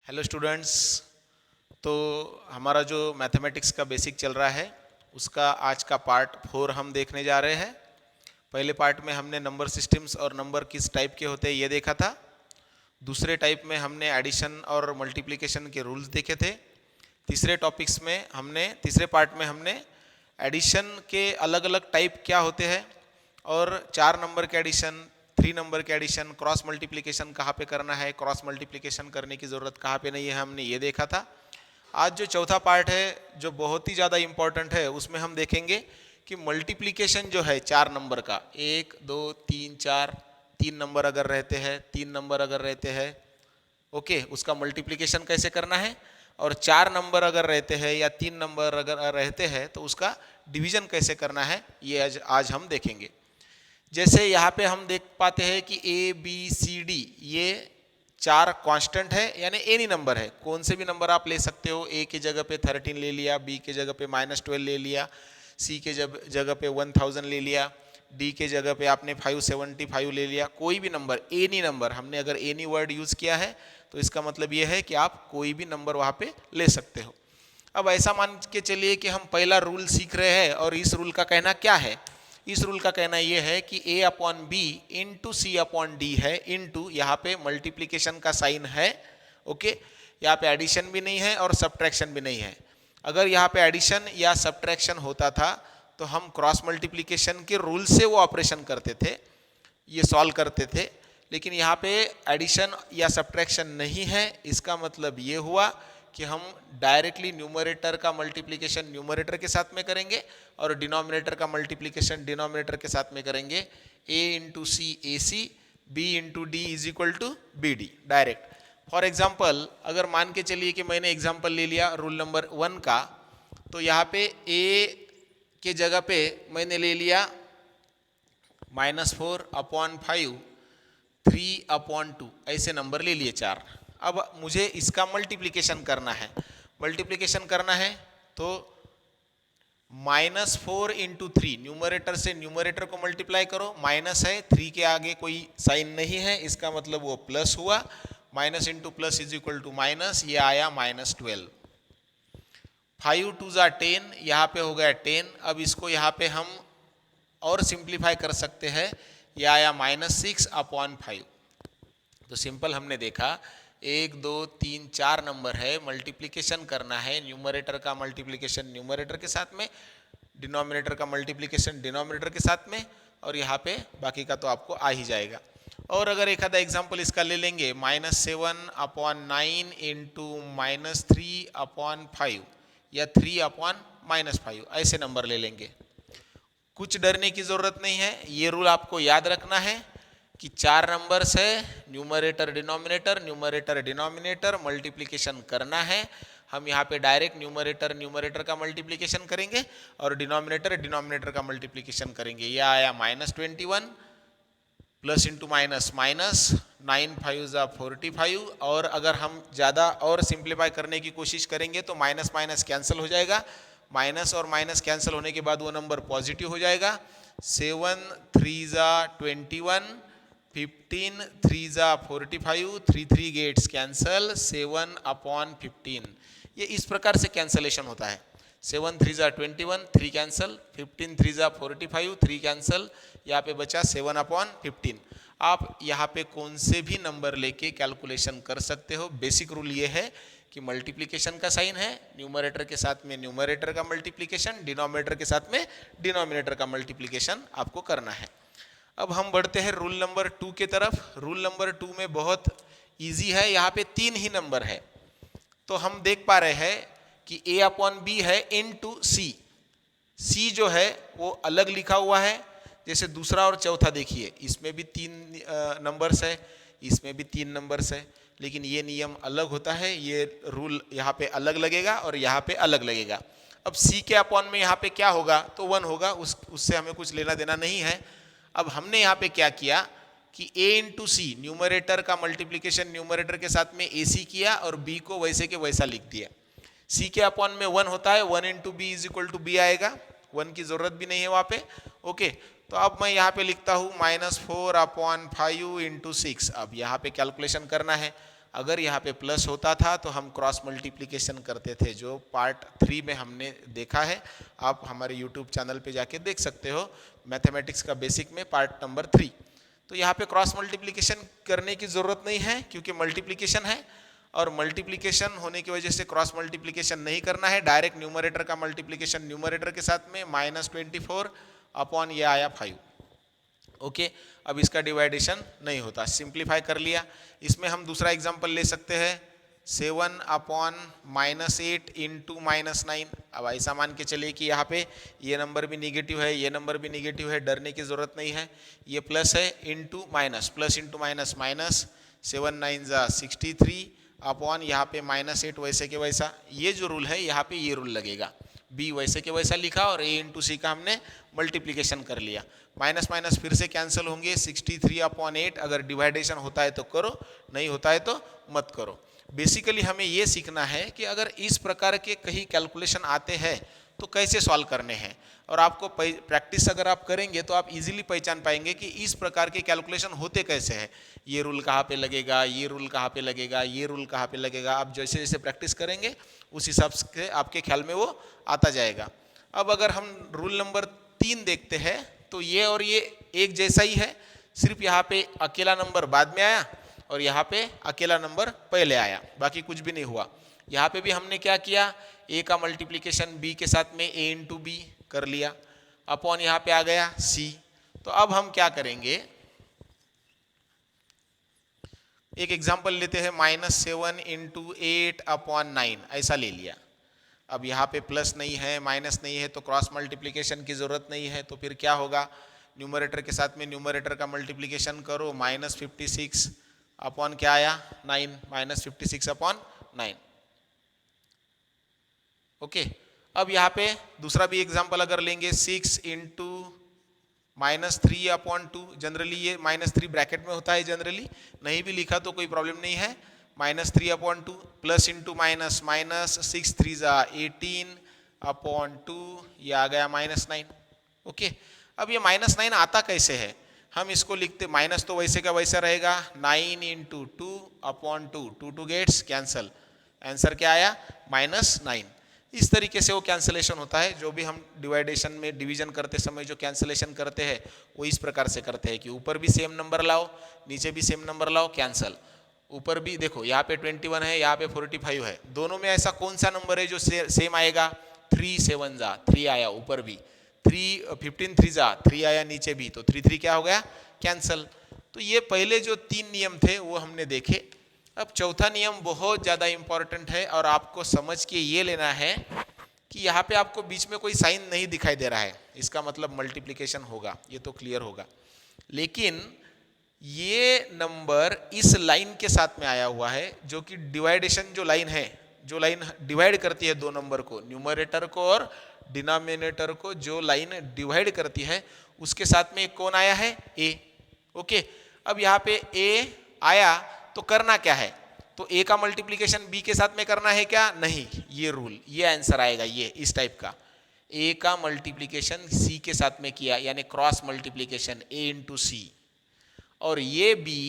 Hello students. तो हमारा जो मैथमेटिक्स का बेसिक चल रहा है उसका आज का पार्ट 4 हम देखने जा रहे हैं। पहले पार्ट में हमने नंबर सिस्टम्स और नंबर किस टाइप के होते हैं ये देखा था। दूसरे टाइप में हमने एडिशन और मल्टीप्लिकेशन के रूल्स देखे थे। तीसरे पार्ट में हमने एडिशन के अलग अलग टाइप क्या होते हैं और 4 नंबर के एडिशन, 3 नंबर के एडिशन, क्रॉस मल्टीप्लिकेशन कहाँ पे करना है, क्रॉस मल्टीप्लिकेशन करने की ज़रूरत कहाँ पे नहीं है, हमने ये देखा था। आज जो चौथा पार्ट है जो बहुत ही ज़्यादा इम्पोर्टेंट है उसमें हम देखेंगे कि मल्टीप्लिकेशन जो है 4 नंबर का, 1 2 3 4, 3 नंबर अगर रहते हैं, 3 नंबर अगर रहते हैं, ओके, उसका मल्टीप्लिकेशन कैसे करना है, और 4 नंबर अगर रहते हैं या 3 नंबर अगर रहते हैं तो उसका डिवीजन कैसे करना है, ये आज हम देखेंगे। जैसे यहाँ पे हम देख पाते हैं कि ए बी सी डी ये 4 कांस्टेंट है, यानी एनी नंबर है, कौन से भी नंबर आप ले सकते हो। ए की जगह पे 13 ले लिया, बी के जगह पे -12 ले लिया, सी के जगह पे 1000 ले लिया, डी के जगह पे आपने 575 ले लिया। कोई भी नंबर, एनी नंबर, हमने अगर एनी वर्ड यूज़ किया है तो इसका मतलब ये है कि आप कोई भी नंबर वहाँ पे ले सकते हो। अब ऐसा मान के चलिए कि हम पहला रूल सीख रहे हैं और इस रूल का कहना क्या है। इस रूल का कहना यह है कि a upon B into C upon D है, इंटू यहाँ पे मल्टीप्लिकेशन का साइन है, ओके। यहाँ पे एडिशन भी नहीं है और सब्ट्रैक्शन भी नहीं है। अगर यहाँ पे एडिशन या सब्ट्रैक्शन होता था तो हम क्रॉस मल्टीप्लिकेशन के रूल से वो ऑपरेशन करते थे, ये सॉल्व करते थे। लेकिन यहाँ पे एडिशन या सब्ट्रैक्शन नहीं है, इसका मतलब ये हुआ कि हम डायरेक्टली न्यूमरेटर का मल्टीप्लिकेशन न्यूमरेटर के साथ में करेंगे और डिनोमिनेटर का मल्टीप्लिकेशन डिनोमिनेटर के साथ में करेंगे। a into C A C, B into D is equal to B D, direct. For example अगर मान के चलिए कि मैंने एग्जाम्पल ले लिया रूल नंबर 1 का, तो यहाँ पे a के जगह पे मैंने ले लिया -4/5, 3/2, ऐसे नंबर ले लिए 4। अब मुझे इसका मल्टीप्लिकेशन करना है। मल्टीप्लिकेशन करना है तो -4 इंटू 3, न्यूमरेटर से न्यूमरेटर को मल्टीप्लाई करो, माइनस है, 3 के आगे कोई साइन नहीं है, इसका मतलब वो प्लस हुआ। Minus into plus is equal to minus, ये आया -12। 5 2 ज़ा 10, यहाँ पे हो गया 10। अब इसको यहाँ पे हम और सिंप्लीफाई कर सकते हैं, ये आया -6/5। तो सिंपल हमने देखा 1 2 3 4 नंबर है, मल्टीप्लिकेशन करना है, न्यूमरेटर का मल्टीप्लिकेशन न्यूमरेटर के साथ में, डिनोमिनेटर का मल्टीप्लिकेशन डिनोमिनेटर के साथ में, और यहाँ पे बाकी का तो आपको आ ही जाएगा। और अगर एक आधा एग्जाम्पल इसका ले लेंगे, -7/9 इंटू -3/5 या 3/-5, ऐसे नंबर ले लेंगे। कुछ डरने की ज़रूरत नहीं है, ये रूल आपको याद रखना है कि 4 नंबर्स है, न्यूमरेटर डिनोमिनेटर मल्टीप्लिकेशन करना है। हम यहाँ पे डायरेक्ट न्यूमरेटर का मल्टीप्लिकेशन करेंगे और डिनोमिनेटर का मल्टीप्लिकेशन करेंगे। यह आया -21, प्लस इंटू माइनस माइनस, 9 5 ज़ा 45। और अगर हम ज़्यादा और सिंप्लीफाई करने की कोशिश करेंगे तो माइनस माइनस कैंसिल हो जाएगा, माइनस और माइनस कैंसिल होने के बाद वो नंबर पॉजिटिव हो जाएगा। 7 3 ज़ा 21, 15 3 ज़ा 45, 3 3 गेट्स कैंसल, 7/15। ये इस प्रकार से कैंसलेशन होता है। 7 3 ज़ा 21, 3 कैंसल, 15 3 ज़ा 45, 3 कैंसल, यहाँ पे बचा 7/15। आप यहाँ पे कौन से भी नंबर लेके कैलकुलेशन कर सकते हो। बेसिक रूल ये है कि मल्टीप्लिकेशन का साइन है, न्यूमरेटर के साथ में न्यूमरेटर का मल्टीप्लिकेशन, डिनोमिनेटर के साथ में डिनोमिनेटर का मल्टीप्लिकेशन आपको करना है। अब हम बढ़ते हैं रूल नंबर 2 के तरफ। रूल नंबर 2 में बहुत इजी है, यहाँ पे 3 ही नंबर है। तो हम देख पा रहे हैं कि a/b है इंटू सी। सी जो है वो अलग लिखा हुआ है, जैसे दूसरा और चौथा देखिए, इसमें भी 3 नंबर्स है, इसमें भी 3 नंबर्स है, लेकिन ये नियम अलग होता है, ये रूल यहाँ पे अलग लगेगा और यहाँ पे अलग लगेगा। अब सी के अपॉन में यहाँ पे क्या होगा, तो 1 होगा, उससे हमें कुछ लेना देना नहीं है। अब हमने यहाँ पे क्या किया कि a इंटू सी, न्यूमरेटर का मल्टीप्लिकेशन न्यूमरेटर के साथ में ए सी किया और b को वैसे के वैसा लिख दिया। c के अपॉन में 1 होता है, 1 into B is equal to B आएगा, 1 की जरूरत भी नहीं है वहाँ पे, ओके। तो अब मैं यहाँ पे लिखता हूँ -4/5 इंटू 6। अब यहाँ पे कैलकुलेशन करना है, अगर यहाँ पे प्लस होता था तो हम क्रॉस मल्टीप्लिकेशन करते थे, जो पार्ट 3 में हमने देखा है। आप हमारे यूट्यूब चैनल पे जाके देख सकते हो, मैथमेटिक्स का बेसिक में पार्ट नंबर 3। तो यहाँ पे क्रॉस मल्टीप्लिकेशन करने की ज़रूरत नहीं है क्योंकि मल्टीप्लिकेशन है, और मल्टीप्लिकेशन होने की वजह से क्रॉस मल्टीप्लिकेशन नहीं करना है। डायरेक्ट न्यूमरेटर का मल्टीप्लिकेशन न्यूमरेटर के साथ में -24 अपॉन ये आया 5। ओके, अब इसका डिवाइडेशन नहीं होता, सिंप्लीफाई कर लिया। इसमें हम दूसरा एग्जांपल ले सकते हैं 7 अपॉन -8 इंटू -9। अब ऐसा मान के चलिए कि यहाँ पे ये नंबर भी निगेटिव है, ये नंबर भी निगेटिव है, डरने की ज़रूरत नहीं है। ये प्लस है into minus, plus into minus minus, 7 9 जा 63 अपॉन यहाँ पे -8 वैसे के वैसा। ये जो रूल है यहाँ पे ये रूल लगेगा, बी वैसे के वैसा लिखा और ए इंटू सी का हमने मल्टीप्लिकेशन कर लिया। माइनस माइनस फिर से कैंसिल होंगे, 63 अपॉन 8। अगर डिवाइडेशन होता है तो करो, नहीं होता है तो मत करो। बेसिकली हमें ये सीखना है कि अगर इस प्रकार के कहीं कैलकुलेशन आते हैं तो कैसे सॉल्व करने हैं, और आपको प्रैक्टिस अगर आप करेंगे तो आप इजीली पहचान पाएंगे कि इस प्रकार के कैलकुलेशन होते कैसे हैं। ये रूल कहाँ पे लगेगा, ये रूल कहाँ पे लगेगा, ये रूल कहाँ पे लगेगा। आप जैसे जैसे प्रैक्टिस करेंगे उस हिसाब से आपके ख्याल में वो आता जाएगा। अब अगर हम रूल नंबर 3 देखते हैं तो ये और ये एक जैसा ही है, सिर्फ यहाँ पे अकेला नंबर बाद में आया और यहाँ पे अकेला नंबर पहले आया, बाकी कुछ भी नहीं हुआ। यहाँ पे भी हमने क्या किया, ए का मल्टीप्लिकेशन बी के साथ में ए इंटू बी कर लिया, अपॉन यहाँ पे आ गया सी। तो अब हम क्या करेंगे, एक एग्जाम्पल लेते हैं, -7 इंटू 8 अपॉन 9 ऐसा ले लिया। अब यहाँ पे प्लस नहीं है, माइनस नहीं है, तो क्रॉस मल्टीप्लिकेशन की ज़रूरत नहीं है। तो फिर क्या होगा, न्यूमरेटर के साथ में न्यूमरेटर का मल्टीप्लिकेशन करो, -56 अपॉन क्या आया 9, -56 अपॉन 9। ओके, अब यहाँ पे दूसरा भी एग्जाम्पल अगर लेंगे, 6 इंटू -3 अपॉन 2। जनरली ये -3 ब्रैकेट में होता है, जनरली नहीं भी लिखा तो कोई प्रॉब्लम नहीं है। -3 upon 2 plus into minus minus, 6 3 जा 18 अपॉन 2, ये आ गया -9। ओके, अब ये -9 आता कैसे है, हम इसको लिखते, माइनस तो वैसे का वैसा रहेगा, 9 into 2 upon 2, 2 2 gets cancel, answer क्या आया -9। इस तरीके से वो कैंसलेशन होता है। जो भी हम डिवाइडेशन में डिवीजन करते समय जो कैंसलेशन करते हैं वो इस प्रकार से करते हैं कि ऊपर भी सेम नंबर लाओ, नीचे भी सेम नंबर लाओ, कैंसल। ऊपर भी देखो, यहाँ पे 21 है, यहाँ पे 45 है, दोनों में ऐसा कौन सा नंबर है जो सेम आएगा, 3 7 जा 3 आया, ऊपर भी 3 15 3 जा 3 आया, नीचे भी, तो 3 3 क्या हो गया, कैंसल। तो ये पहले जो 3 नियम थे वो हमने देखे। अब चौथा नियम बहुत ज़्यादा इंपॉर्टेंट है और आपको समझ के ये लेना है कि यहाँ पे आपको बीच में कोई साइन नहीं दिखाई दे रहा है, इसका मतलब मल्टीप्लिकेशन होगा, ये तो क्लियर होगा। लेकिन ये नंबर इस लाइन के साथ में आया हुआ है, जो कि डिवाइडेशन जो लाइन है, जो लाइन डिवाइड करती है दो नंबर को, न्यूमरेटर को और डिनोमिनेटर को, जो लाइन डिवाइड करती है उसके साथ में कौन आया है, ए। ओके, अब यहाँ पे ए आया तो करना क्या है, तो ए का मल्टीप्लिकेशन बी के साथ में करना है क्या, नहीं, ये रूल, ये आंसर आएगा, ये इस टाइप का। ए का मल्टीप्लिकेशन सी के साथ में किया, यानी क्रॉस मल्टीप्लिकेशन ए इंटू सी, और ये बी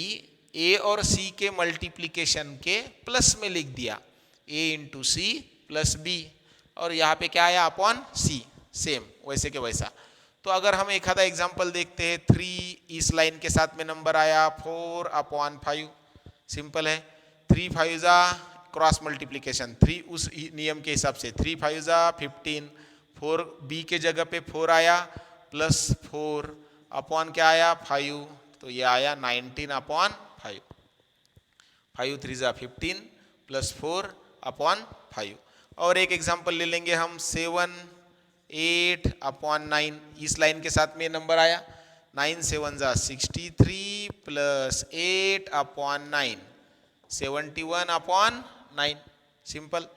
ए और सी के मल्टीप्लिकेशन के प्लस में लिख दिया, ए इंटू सी प्लस बी, और यहाँ पे क्या आया, अपॉन सी, सेम वैसे के वैसा। तो अगर हम एक आधा एग्जाम्पल देखते हैं, 3 इस लाइन के साथ में नंबर आया, 4 अपॉन 5, सिंपल है। 3 5 जा क्रॉस मल्टीप्लिकेशन, 3 उस नियम के हिसाब से, 3 5 जा 15, 4 बी के जगह पे 4 आया, प्लस 4 अपॉन क्या आया 5, तो ये आया 19 अपॉन 5, 5 3 जा 15 प्लस 4 अपॉन 5। और एक एग्जाम्पल ले लेंगे हम, 7 8 अपॉन 9, इस लाइन के साथ में नंबर आया, 9 7 जा 63 प्लस 8 अपॉन 9, 71 अपॉन 9, सिंपल।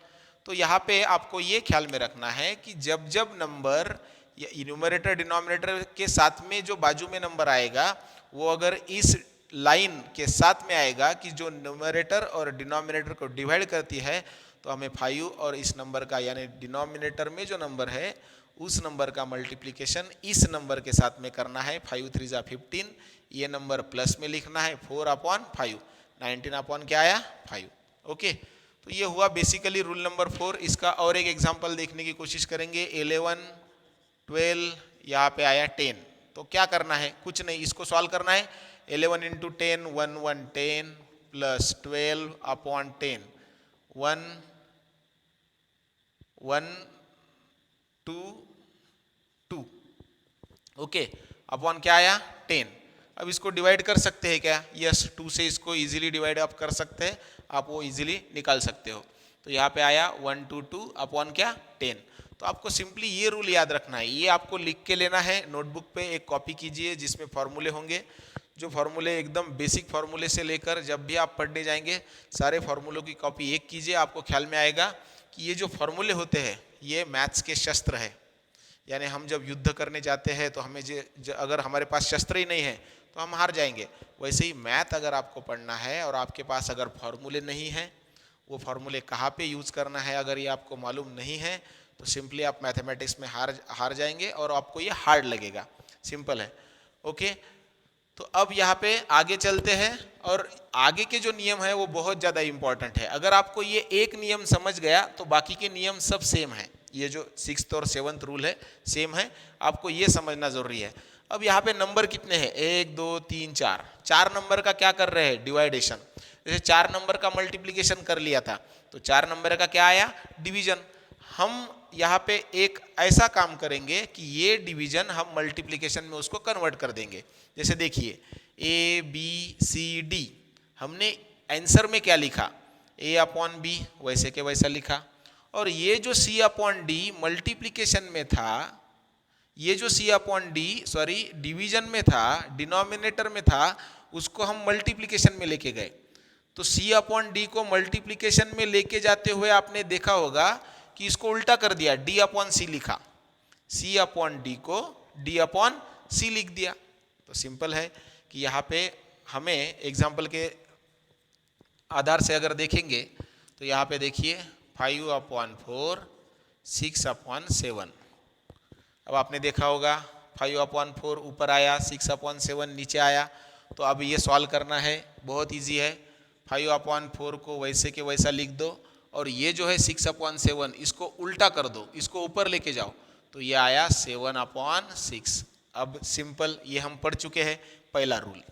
तो यहाँ पे आपको ये ख्याल में रखना है कि जब जब नंबर न्यूमरेटर डिनोमिनेटर के साथ में जो बाजू में नंबर आएगा वो अगर इस लाइन के साथ में आएगा कि जो न्यूमरेटर और डिनोमिनेटर को डिवाइड करती है, तो हमें 5 और इस नंबर का, यानी डिनोमिनेटर में जो नंबर है उस नंबर का मल्टीप्लिकेशन इस नंबर के साथ में करना है, 5 3 जा 15, ये नंबर प्लस में लिखना है 4 अपॉन 5, 19 अपॉन क्या आया 5। ओके, तो ये हुआ बेसिकली रूल नंबर 4। इसका और एक एग्जांपल देखने की कोशिश करेंगे। 11, 12, यहाँ पे आया 10। तो क्या करना है, कुछ नहीं, इसको सॉल्व करना है। 11 into 10 1 1 10 plus 12 upon 10 1 1 2 2। Okay, upon क्या आया 10। अब इसको डिवाइड कर सकते हैं क्या? यस, 2 से इसको इजीली डिवाइड आप कर सकते हैं, आप वो इजीली निकाल सकते हो। तो यहाँ पे आया 1 2 2 अपॉन क्या 10। तो आपको सिंपली ये रूल याद रखना है, ये आपको लिख के लेना है नोटबुक पे, एक कॉपी कीजिए जिसमें फॉर्मूले होंगे। जो फॉर्मूले एकदम बेसिक फॉर्मूले से लेकर जब भी आप पढ़ने जाएंगे सारे फॉर्मूलों की कॉपी एक कीजिए, आपको ख्याल में आएगा कि ये जो फॉर्मूले होते हैं ये मैथ्स के शस्त्र है। यानी हम जब युद्ध करने जाते हैं तो हमें अगर हमारे पास शस्त्र ही नहीं है तो हम हार जाएंगे। वैसे ही मैथ अगर आपको पढ़ना है और आपके पास अगर फॉर्मूले नहीं हैं, वो फॉर्मूले कहाँ पे यूज़ करना है अगर ये आपको मालूम नहीं है, तो सिंपली आप मैथमेटिक्स में हार जाएंगे और आपको ये हार्ड लगेगा। सिंपल है। ओके, तो अब यहाँ पे आगे चलते हैं और आगे के जो नियम है वो बहुत ज़्यादा इम्पॉर्टेंट है। अगर आपको ये एक नियम समझ गया तो बाकी के नियम सब सेम है। ये जो 6th और 7th रूल है सेम है, आपको ये समझना ज़रूरी है। अब यहाँ पे नंबर कितने हैं? 1 2 3 4। 4 नंबर का क्या कर रहे हैं? डिवाइडेशन। जैसे 4 नंबर का मल्टीप्लिकेशन कर लिया था तो 4 नंबर का क्या आया? डिवीजन। हम यहाँ पे एक ऐसा काम करेंगे कि ये डिवीजन हम मल्टीप्लिकेशन में उसको कन्वर्ट कर देंगे। जैसे देखिए ABCD, हमने आंसर में क्या लिखा? A अपॉन बी, वैसे के वैसा लिखा। और ये जो C अपॉन डी मल्टीप्लिकेशन में था, ये जो C upon D sorry division में था, डिनोमिनेटर में था, उसको हम मल्टीप्लिकेशन में लेके गए। तो C अपॉन डी को मल्टीप्लिकेशन में लेके जाते हुए आपने देखा होगा कि इसको उल्टा कर दिया, D अपॉन C लिखा। C अपॉन डी को D अपॉन C लिख दिया। तो सिंपल है कि यहाँ पे हमें एग्जाम्पल के आधार से अगर देखेंगे तो यहाँ पे देखिए 5 अपॉन 4 6 अपॉन 7। अब आपने देखा होगा 5 अपॉन 4 ऊपर आया, 6 अपॉन 7 नीचे आया। तो अब ये सॉल्व करना है, बहुत इजी है। 5 अपॉन 4 को वैसे के वैसा लिख दो और ये जो है 6 अपॉन 7 इसको उल्टा कर दो, इसको ऊपर लेके जाओ, तो ये आया 7 अपॉन 6। अब सिंपल, ये हम पढ़ चुके हैं पहला रूल।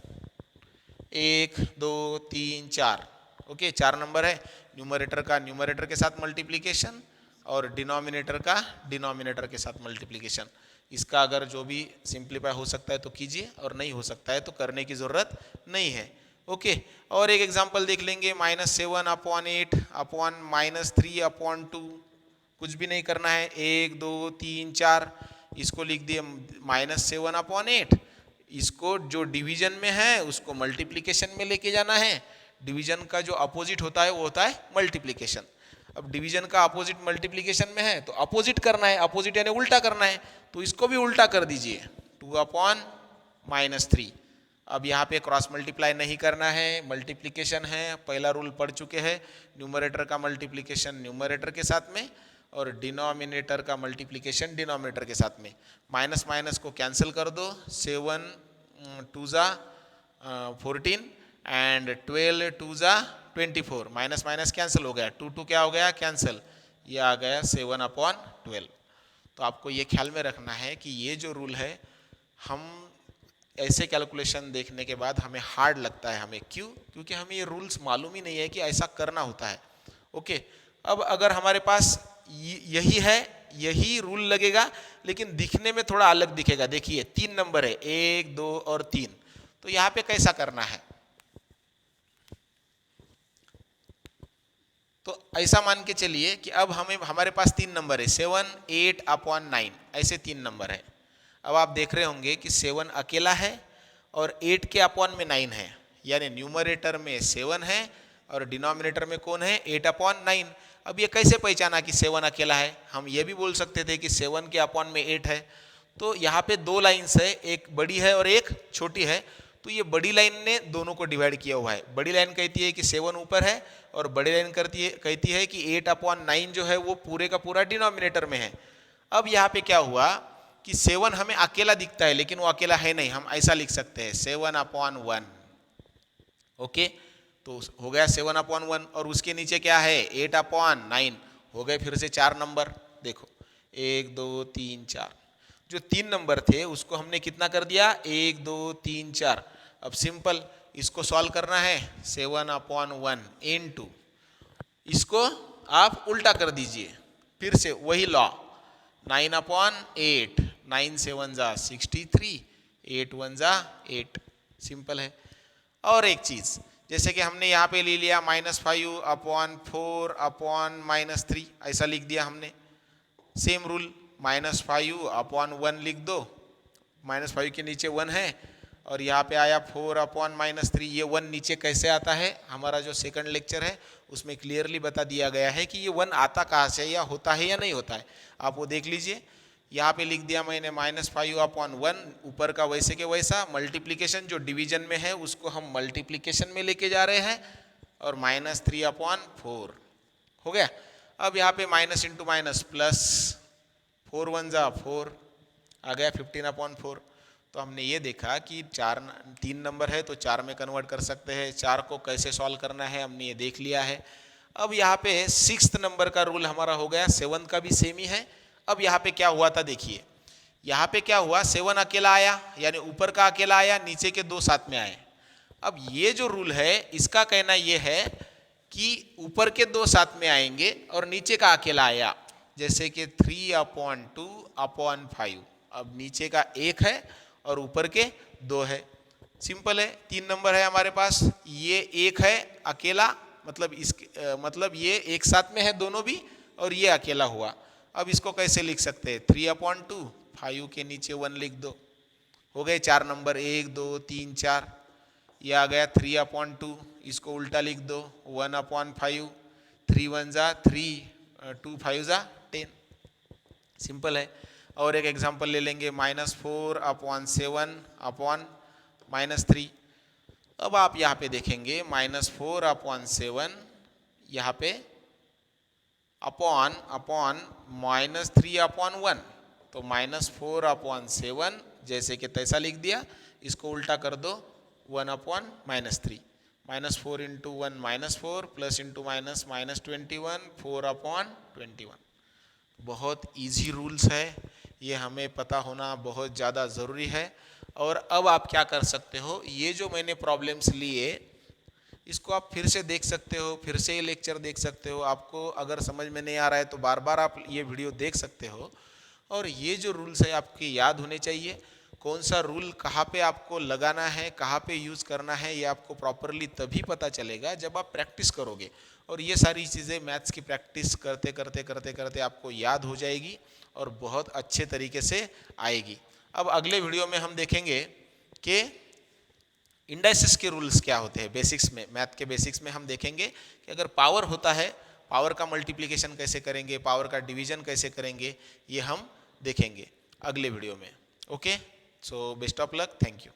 1 2 3 4। ओके, 4 नंबर है। न्यूमरेटर का न्यूमरेटर के साथ मल्टीप्लिकेशन और डिनोमिनेटर का डिनोमिनेटर के साथ मल्टीप्लिकेशन। इसका अगर जो भी सिंप्लीफाई हो सकता है तो कीजिए और नहीं हो सकता है तो करने की ज़रूरत नहीं है। ओके, और एक एग्जांपल देख लेंगे। -7 अपॉन 8 अपॉन -3 अपॉन 2। कुछ भी नहीं करना है, 1 2 3 4 इसको लिख दिए -7 अपॉन 8। इसको जो डिवीजन में है उसको मल्टीप्लिकेशन में लेके जाना है। डिवीजन का जो अपोजिट होता है वो होता है मल्टीप्लिकेशन। अब डिवीजन का अपोजिट मल्टीप्लिकेशन में है तो अपोजिट करना है, अपोजिट यानी उल्टा करना है, तो इसको भी उल्टा कर दीजिए, 2 अपॉन -3। अब यहाँ पे क्रॉस मल्टीप्लाई नहीं करना है, मल्टीप्लिकेशन है। पहला रूल पढ़ चुके हैं, न्यूमरेटर का मल्टीप्लिकेशन न्यूमरेटर के साथ में और डिनोमिनेटर का मल्टीप्लिकेशन डिनोमिनेटर के साथ में। माइनस माइनस को कैंसिल कर दो, 7 2 ज़ा 14 एंड 12 2 ज़ा 24। माइनस माइनस कैंसिल हो गया, 2 2 क्या हो गया? कैंसिल। ये आ गया 7 अपॉन 12। तो आपको ये ख्याल में रखना है कि ये जो रूल है, हम ऐसे कैलकुलेशन देखने के बाद हमें हार्ड लगता है। हमें क्यों? क्योंकि हमें ये रूल्स मालूम ही नहीं है कि ऐसा करना होता है। ओके, अब अगर हमारे पास यही है, यही रूल लगेगा लेकिन दिखने में थोड़ा अलग दिखेगा। देखिए 3 नंबर है, 1 2 और 3। तो यहाँ पे कैसा करना है? तो ऐसा मान के चलिए कि अब हमारे पास 3 नंबर है, 7 8 अपॉन 9, ऐसे 3 नंबर है। अब आप देख रहे होंगे कि 7 अकेला है और 8 के अपॉन में 9 है, यानी न्यूमरेटर में 7 है और डिनोमिनेटर में कौन है? 8 अपॉन 9। अब ये कैसे पहचाना कि 7 अकेला है? हम ये भी बोल सकते थे कि 7 के अपॉन में 8 है। तो यहाँ पे 2 लाइन्स है, एक बड़ी है और एक छोटी है। तो ये बड़ी लाइन ने दोनों को डिवाइड किया हुआ है। बड़ी लाइन कहती है कि 7 ऊपर है और बड़ी लाइन कहती है कि 8 अपॉन 9 जो है वो पूरे का पूरा डिनोमिनेटर में है। अब यहाँ पे क्या हुआ कि 7 हमें अकेला दिखता है लेकिन वो अकेला है नहीं। हम ऐसा लिख सकते हैं 7 अपॉन 1। ओके, तो हो गया 7/1 और उसके नीचे क्या है 8/9 हो गए फिर से 4 नंबर। देखो 1 2 3 4 जो 3 नंबर थे उसको हमने कितना कर दिया 1 2 3 4। अब सिंपल इसको सॉल्व करना है 7/1 इनटू इसको आप उल्टा कर दीजिए फिर से वही लॉ 9/8 9 7 जा 63 8 1 जा 8 सिंपल है। और एक चीज जैसे कि हमने यहाँ पे ले लिया -5/4/-3 ऐसा लिख दिया हमने। सेम रूल -5/1 लिख दो, -5 के नीचे 1 है और यहाँ पे आया 4/-3। ये 1 नीचे कैसे आता है, हमारा जो सेकंड लेक्चर है उसमें क्लियरली बता दिया गया है कि ये 1 आता कहाँ से या होता है या नहीं होता है, आप वो देख लीजिए। यहाँ पे लिख दिया मैंने -5/1 ऊपर का वैसे के वैसा, मल्टीप्लिकेशन जो डिवीजन में है उसको हम मल्टीप्लिकेशन में लेके जा रहे हैं और -3/4 हो गया। अब यहाँ पे माइनस इंटू माइनस प्लस 4 1 जा 4 आ गया 15/4। तो हमने ये देखा कि 3 नंबर है तो 4 में कन्वर्ट कर सकते हैं, 4 को कैसे सॉल्व करना है हमने ये देख लिया है। अब यहाँ पे 6th नंबर का रूल हमारा हो गया, 7 का भी सेम ही है। अब यहाँ पे क्या हुआ था देखिए, यहाँ पे क्या हुआ 7 अकेला आया यानी ऊपर का अकेला आया, नीचे के 2 साथ में आए। अब ये जो रूल है इसका कहना ये है कि ऊपर के 2 साथ में आएंगे और नीचे का अकेला आया, जैसे कि 3/2/5। अब नीचे का 1 है और ऊपर के 2 है, सिंपल है। 3 नंबर है हमारे पास, ये 1 है अकेला मतलब ये एक साथ में है दोनों भी और ये अकेला हुआ। अब इसको कैसे लिख सकते हैं 3/2, 5 के नीचे 1 लिख दो, हो गए 4 नंबर 1 2 3 4। ये आ गया 3/2, इसको उल्टा लिख दो 1/5, 3 1 जा 3 2 5 जा 10, सिंपल है। और एक एग्जांपल ले लेंगे -4/7/-3। अब आप यहाँ पे देखेंगे -4/7 यहाँ पे अपॉन -3/1, तो -4/7 जैसे कि तैसा लिख दिया, इसको उल्टा कर दो 1/-3, -4 इंटू 1 -4 प्लस इंटू माइनस -21 4/21। बहुत इजी रूल्स है, ये हमें पता होना बहुत ज़्यादा ज़रूरी है। और अब आप क्या कर सकते हो, ये जो मैंने प्रॉब्लम्स लिए इसको आप फिर से देख सकते हो, फिर से ये लेक्चर देख सकते हो। आपको अगर समझ में नहीं आ रहा है तो बार बार आप ये वीडियो देख सकते हो। और ये जो रूल्स है आपके याद होने चाहिए, कौन सा रूल कहाँ पे आपको लगाना है, कहाँ पे यूज़ करना है, ये आपको प्रॉपरली तभी पता चलेगा जब आप प्रैक्टिस करोगे। और ये सारी चीज़ें मैथ्स की प्रैक्टिस करते करते करते करते आपको याद हो जाएगी और बहुत अच्छे तरीके से आएगी। अब अगले वीडियो में हम देखेंगे कि इंडाइसिस के रूल्स क्या होते हैं। बेसिक्स में, मैथ के बेसिक्स में हम देखेंगे कि अगर पावर होता है, पावर का मल्टीप्लिकेशन कैसे करेंगे, पावर का डिवीजन कैसे करेंगे, ये हम देखेंगे अगले वीडियो में। Okay, so best of luck, thank you.